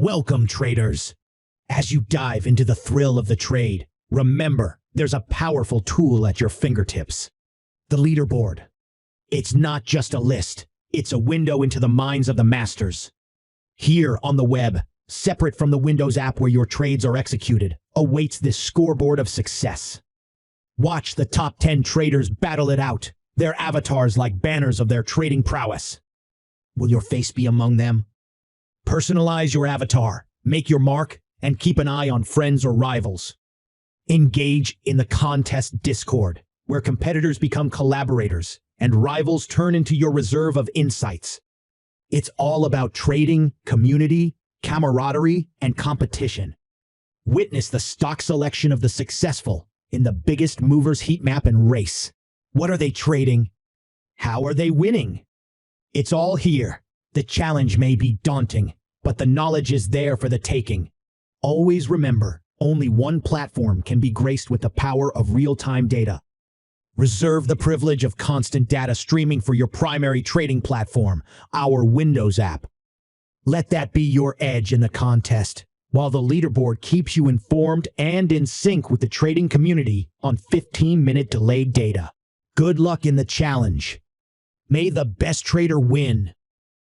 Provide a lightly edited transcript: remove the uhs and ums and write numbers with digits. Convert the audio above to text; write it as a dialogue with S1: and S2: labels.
S1: Welcome, traders. As you dive into the thrill of the trade, remember, there's a powerful tool at your fingertips. The leaderboard. It's not just a list, it's a window into the minds of the masters. Here on the web, separate from the Windows app where your trades are executed, awaits this scoreboard of success. Watch the top 10 traders battle it out, their avatars like banners of their trading prowess. Will your face be among them? Personalize your avatar, make your mark, and keep an eye on friends or rivals. Engage in the contest Discord, where competitors become collaborators and rivals turn into your reserve of insights. It's all about trading, community, camaraderie, and competition. Witness the stock selection of the successful in the biggest movers heat map and race. What are they trading? How are they winning? It's all here. The challenge may be daunting, but the knowledge is there for the taking. Always remember, only one platform can be graced with the power of real-time data. Reserve the privilege of constant data streaming for your primary trading platform, our Windows app. Let that be your edge in the contest, while the leaderboard keeps you informed and in sync with the trading community on 15-minute delayed data. Good luck in the challenge. May the best trader win.